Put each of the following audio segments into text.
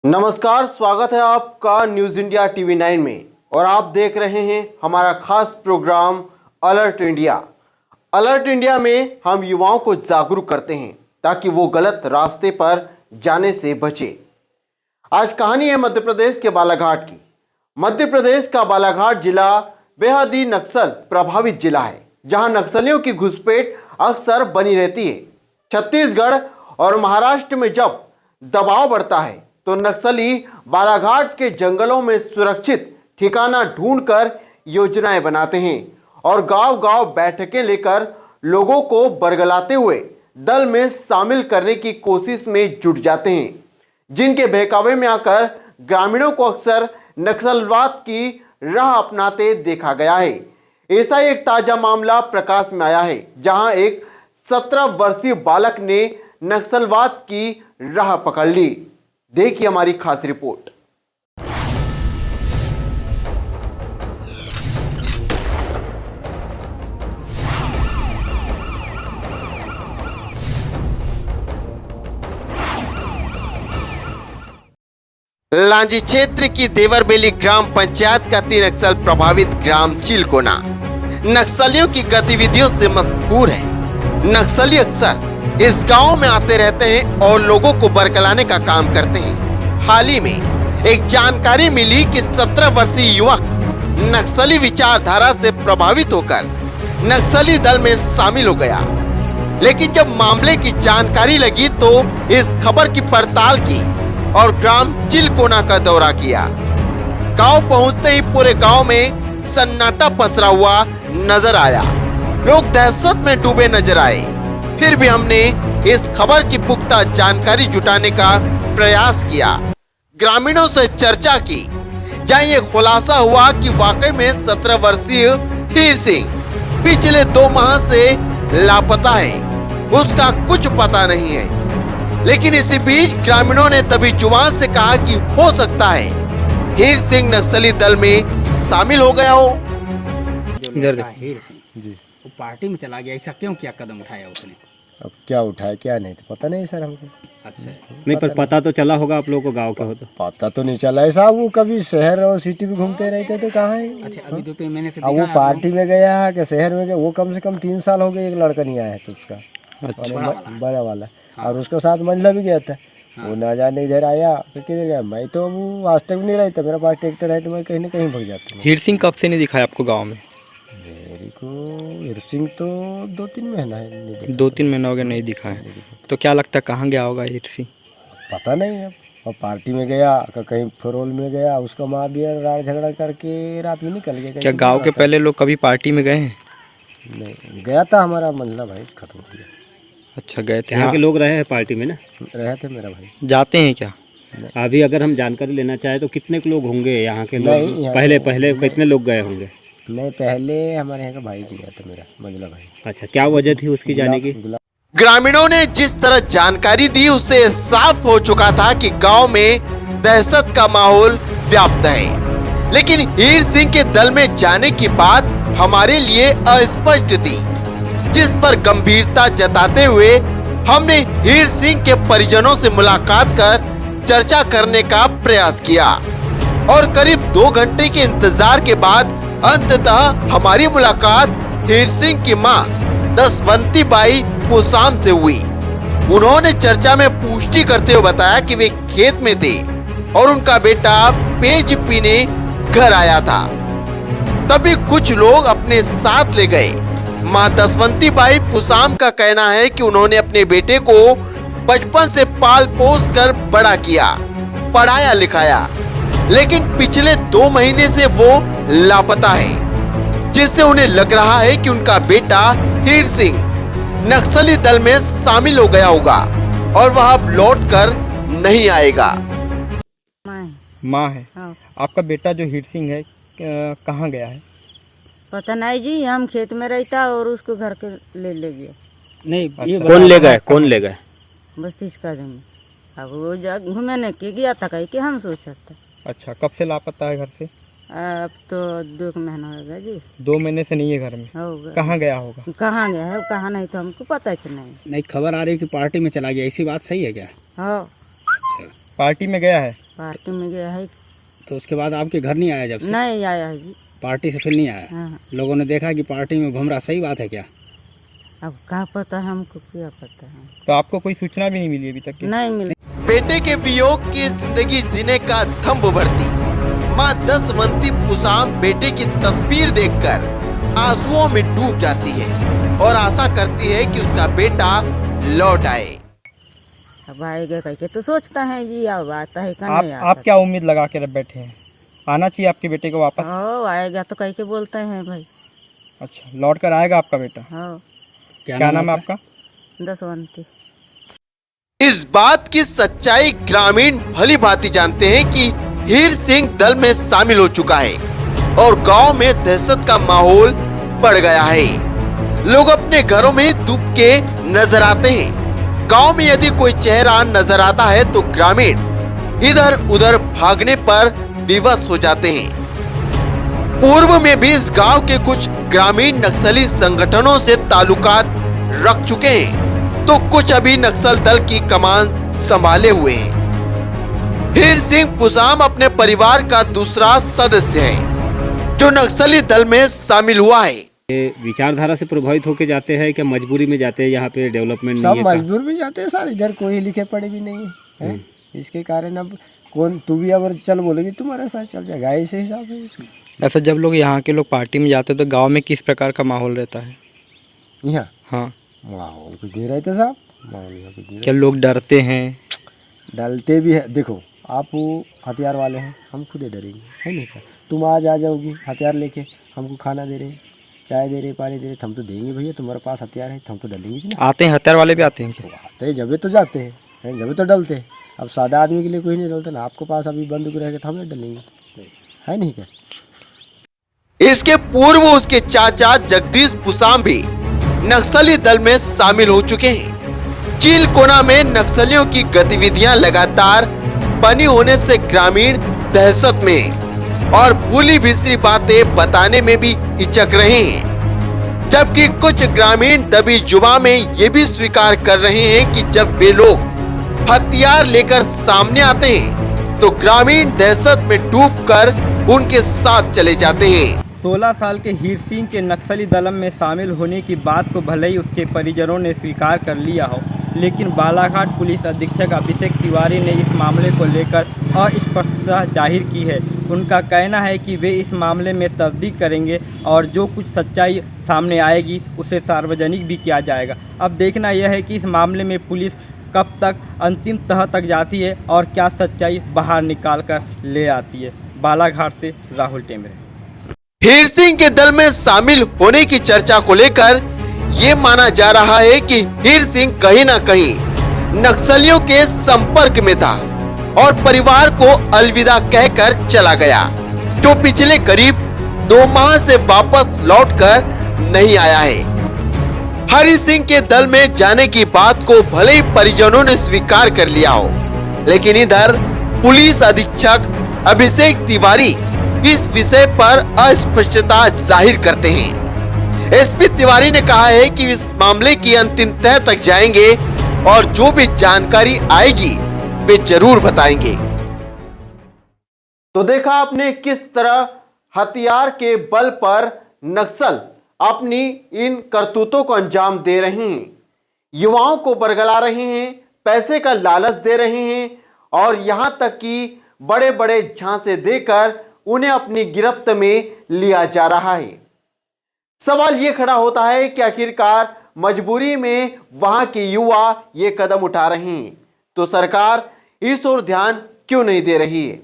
नमस्कार, स्वागत है आपका न्यूज़ इंडिया टीवी 9 में और आप देख रहे हैं हमारा खास program alert India. Alert India में हम युवाओं को जागरूक करते हैं ताकि वो गलत रास्ते पर जाने से बचे। आज कहानी है मध्य प्रदेश के बालाघाट की। मध्य प्रदेश का बालाघाट जिला बेहद ही नक्सल प्रभावित जिला है, जहां नक्सलियों की घुसपैठ अक्सर बनी रहती है। छत्तीसगढ़ और महाराष्ट्र में जब दबाव बढ़ता है तो नक्सली बालाघाट के जंगलों में सुरक्षित ठिकाना ढूंढकर योजनाएं बनाते हैं और गांव-गांव बैठकें लेकर लोगों को बरगलाते हुए दल में शामिल करने की कोशिश में जुट जाते हैं, जिनके बहकावे में आकर ग्रामीणों को अक्सर नक्सलवाद की राह अपनाते देखा गया है। ऐसा एक ताजा मामला प्रकाश में आया है, जहां एक 17 वर्षीय बालक ने नक्सलवाद की राह पकड़ ली। देखिए हमारी खास रिपोर्ट। लांजी क्षेत्र की देवरबेली ग्राम पंचायत का 3 नक्सल प्रभावित ग्राम चिलकोना नक्सलियों की गतिविधियों से मशहूर है। नक्सली अक्सर इस गांव में आते रहते हैं और लोगों को बरगलाने का काम करते हैं। हाल ही में एक जानकारी मिली कि 17 वर्षीय युवक नक्सली विचारधारा से प्रभावित होकर नक्सली दल में शामिल हो गया। लेकिन जब मामले की जानकारी लगी तो इस खबर की पड़ताल की और ग्राम चिलकोना का दौरा किया। गांव पहुंचते ही पूरे गांव में सन्नाटा पसरा हुआ नजर आया। लोग दहशत में डूबे नजर आए। फिर भी हमने इस खबर की पुख्ता जानकारी जुटाने का प्रयास किया, ग्रामीणों से चर्चा की, जहां ये खुलासा हुआ कि वाकई में 17 वर्षीय हीर सिंह पिछले 2 माह से लापता है, उसका कुछ पता नहीं है। लेकिन इसी बीच ग्रामीणों ने तभी जुबान से कहा कि हो सकता है हीर सिंह नक्सली दल में शामिल हो गया हो। इधर हीर सिंह जी वो पार्टी में चला गया, ऐसा क्यों, क्या कदम उठाया उसने? अब क्या उठाया क्या नहीं तो पता नहीं सर हमको। अच्छा, नहीं पर पता तो चला होगा आप लोगों को गांव के हो तो? पता तो नहीं चला है साहब, वो कभी शहर और सिटी में घूमते रहते थे, कहाँ है? अच्छा, अभी 2-3 महीने से अब वो पार्टी में गया है कि शहर में गया, वो कम से कम 3 साल हो गए एक लड़का नहीं आया है तो उसका। अच्छा, बड़ा वाला और उसके साथ मंझला भी गया था। वो ना जाने इधर आया तो किधर गया, मैं तो वो आज तक नहीं रहता, मेरा पास ट्रैक्टर है तो मैं कहीं ना कहीं भग जाता हूँ। हीर सिंह कब से नहीं दिखाया आपको गाँव में? मेरे को हीर सिंह तो 2-3 महीना है, 2-3 महीना हो गया नहीं दिखा है। तो क्या लगता है कहाँ गया होगा हीर सिंह? पता नहीं है। और पार्टी में गया कहीं फरोल में गया, उसका माँ भी रात झगड़ा करके रात में निकल गया। क्या गांव के पहले लोग कभी पार्टी में गए हैं? नहीं गया था, हमारा मंझला भाई खत्म हो गया। अच्छा, गए थे? यहाँ के लोग रहे हैं पार्टी में ना? रहे थे मेरा भाई। जाते हैं क्या? अभी अगर हम जानकारी लेना चाहे तो कितने लोग होंगे यहाँ के लोग? नहीं, पहले कितने लोग गए होंगे? नहीं, पहले हमारे यहाँ का भाई जी गया था, मेरा मंझला भाई। अच्छा, क्या वजह थी उसकी जाने की? ग्रामीणों ने जिस तरह जानकारी दी उससे साफ हो चुका था कि गांव में दहशत का माहौल व्याप्त है। लेकिन हीर सिंह के दल में जाने की बात हमारे लिए अस्पष्ट थी, जिस पर गंभीरता जताते हुए हमने हीर सिंह के परिजनों से मुलाकात कर चर्चा करने का प्रयास किया और करीब 2 घंटे के इंतजार के बाद अंततः हमारी मुलाकात हीर सिंह की मां दसवंती बाई पुसाम से हुई। उन्होंने चर्चा में पुष्टि करते हुए बताया कि वे खेत में थे और उनका बेटा पेज पीने घर आया था, तभी कुछ लोग अपने साथ ले गए। मां दसवंती बाई पुसाम का कहना है कि उन्होंने अपने बेटे को बचपन से पाल पोस कर बड़ा किया, पढ़ाया लिखाया, लेकिन पिछले 2 महीने से वो लापता है, जिससे उन्हें लग रहा है कि उनका बेटा हीर सिंह नक्सली दल में शामिल हो गया होगा और वह अब लौट कर नहीं आएगा। माँ है। हाँ। आपका बेटा जो हीर सिंह है कहाँ गया है? पता नहीं जी, हम खेत में रहता और उसको घर के ले गया। नहीं, ये कौन ले गए? कौन ले गए? बस इसका जमीन अब वो जा घूमने के गया था कहीं कि हम सोचा था। अच्छा, कब से लापता है घर से? अब तो 2 महीना हो गया जी। 2 महीने से नहीं है घर में? होगा। कहाँ गया होगा? कहाँ गया है कहाँ नहीं तो हमको पता ही नहीं। नहीं, खबर आ रही है कि पार्टी में चला गया, ऐसी बात सही है क्या? हाँ, पार्टी में गया है? पार्टी में गया है। तो उसके बाद आपके घर नहीं आया जब से? नहीं आया है जी। पार्टी से फिर नहीं आया? हाँ। लोगों ने देखा कि पार्टी में घूम रहा, सही बात है क्या? अब क्या पता है, हमको क्या पता है। तो आपको कोई सूचना भी नहीं मिली अभी तक की? नहीं मिले। बेटे के वियोग की जिंदगी जीने का दम्भ भरती माँ दसवंती पुसाम बेटे की तस्वीर देखकर आंसुओं में डूब जाती है और आशा करती है कि उसका बेटा लौट आए। अब आएगा कह के तो सोचता है जी, अब आता है क्या नहीं आप क्या उम्मीद लगा के बैठे हैं? आना चाहिए आपके बेटे को वापस? हो आएगा तो कह के बोलते हैं भाई। अच्छा, लौट कर आएगा आपका बेटा? हो। क्या नाम है आपका? दसवंती। इस बात की सच्चाई ग्रामीण भली भांति जानते हैं कि हीर सिंह दल में शामिल हो चुका है और गांव में दहशत का माहौल बढ़ गया है। लोग अपने घरों में डूब के नजर आते हैं। गांव में यदि कोई चेहरा नजर आता है तो ग्रामीण इधर उधर भागने पर विवश हो जाते हैं। पूर्व में भी इस गांव के कुछ ग्रामीण नक्सली संगठनों से ताल्लुकात रख चुके हैं तो कुछ अभी नक्सल दल की कमान संभाले हुए हैं। हीर सिंह पुसाम अपने परिवार का दूसरा सदस्य है जो नक्सली दल में शामिल हुआ है। ये विचारधारा से प्रभावित होकर जाते हैं क्या, मजबूरी में जाते हैं? यहाँ पे डेवलपमेंट सब नहीं है? मजबूर भी जाते हैं सर, इधर कोई लिखे पढ़े भी नहीं है। इसके कारण अब कौन तू भी अगर चल बोलेगी तुम्हारे साथ चल जाएगा, ऐसे हिसाब है इसका। ऐसा जब लोग यहाँ के लोग पार्टी में जाते हैं तो गांव में किस प्रकार का माहौल रहता है? यहाँ हाँ, माहौल कुछ नहीं रहता साहब, माहौल यहाँ कुछ नहीं क्या लोग डरते हैं? डलते भी है। देखो आप वो हथियार वाले हैं, हम खुद ही डरेंगे, है नहीं क्या? तुम आज आ जाओगी हथियार लेके, हमको खाना दे रहे, चाय दे रहे, पानी दे रहे, हम तो देंगे भैया, तुम्हारे पास हथियार है तो हम तो डलेंगे ना। आते हैं हथियार वाले भी आते हैं क्या? आते हैं जब तो जाते हैं, जब तो डलते हैं। अब सादा आदमी के लिए कोई नहीं डलता ना, आपके पास अभी बंदूक रहेगा तो हम नहीं डलेंगे, है नहीं क्या? इसके पूर्व उसके चाचा जगदीश पुसाम भी नक्सली दल में शामिल हो चुके हैं। चीलकोना में नक्सलियों की गतिविधियां लगातार बनी होने से ग्रामीण दहशत में हैं और भूली बिसरी बातें बताने में भी हिचक रहे हैं, जबकि कुछ ग्रामीण दबी जुबान में ये भी स्वीकार कर रहे हैं कि जब वे लोग हथियार लेकर सामने आते हैं तो ग्रामीण दहशत में डूबकर उनके साथ चले जाते हैं। 16 साल के हीर सिंह के नक्सली दल में शामिल होने की बात को भले ही उसके परिजनों ने स्वीकार कर लिया हो, लेकिन बालाघाट पुलिस अधीक्षक अभिषेक तिवारी ने इस मामले को लेकर अस्पष्टता जाहिर की है। उनका कहना है कि वे इस मामले में तस्दीक करेंगे और जो कुछ सच्चाई सामने आएगी उसे सार्वजनिक भी किया जाएगा। अब देखना यह है कि इस मामले में पुलिस कब तक अंतिम तह तक जाती है और क्या सच्चाई बाहर निकाल कर ले आती है। बालाघाट से राहुल टेमरे। हीर सिंह के दल में शामिल होने की चर्चा को लेकर ये माना जा रहा है कि हीर सिंह कहीं ना कहीं नक्सलियों के संपर्क में था और परिवार को अलविदा कहकर चला गया, जो पिछले करीब 2 माह से वापस लौटकर नहीं आया है। हरि सिंह के दल में जाने की बात को भले ही परिजनों ने स्वीकार कर लिया हो, लेकिन इधर पुलिस अधीक्षक अभिषेक तिवारी इस विषय पर अस्पष्टता जाहिर करते हैं। एसपी तिवारी ने कहा है कि इस मामले की अंतिम तह तक जाएंगे और जो भी जानकारी आएगी वे जरूर बताएंगे। तो देखा आपने किस तरह हथियार के बल पर नक्सल अपनी इन करतूतों को अंजाम दे रहे हैं, युवाओं को बरगला रहे हैं, पैसे का लालच दे रहे हैं और यहां तक कि बड़े बड़े झांसे देकर उन्हें अपनी गिरफ्त में लिया जा रहा है। सवाल यह खड़ा होता है कि आखिरकार मजबूरी में वहां के युवा ये कदम उठा रहे हैं तो सरकार इस ओर ध्यान क्यों नहीं दे रही है?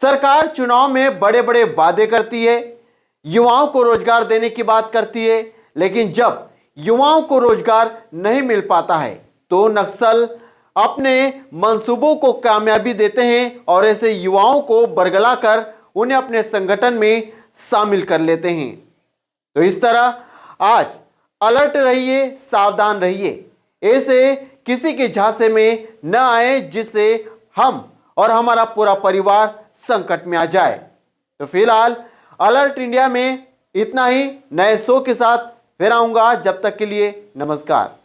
सरकार चुनाव में बड़े बड़े वादे करती है, युवाओं को रोजगार देने की बात करती है, लेकिन जब युवाओं को रोजगार नहीं मिल पाता है तो नक्सल अपने मंसूबों को कामयाबी देते हैं और ऐसे युवाओं को बरगला कर उन्हें अपने संगठन में शामिल कर लेते हैं। तो इस तरह आज अलर्ट रहिए, सावधान रहिए, ऐसे किसी के झांसे में न आए जिससे हम और हमारा पूरा परिवार संकट में आ जाए। तो फिलहाल अलर्ट इंडिया में इतना ही। नए शो के साथ फिर आऊंगा, जब तक के लिए नमस्कार।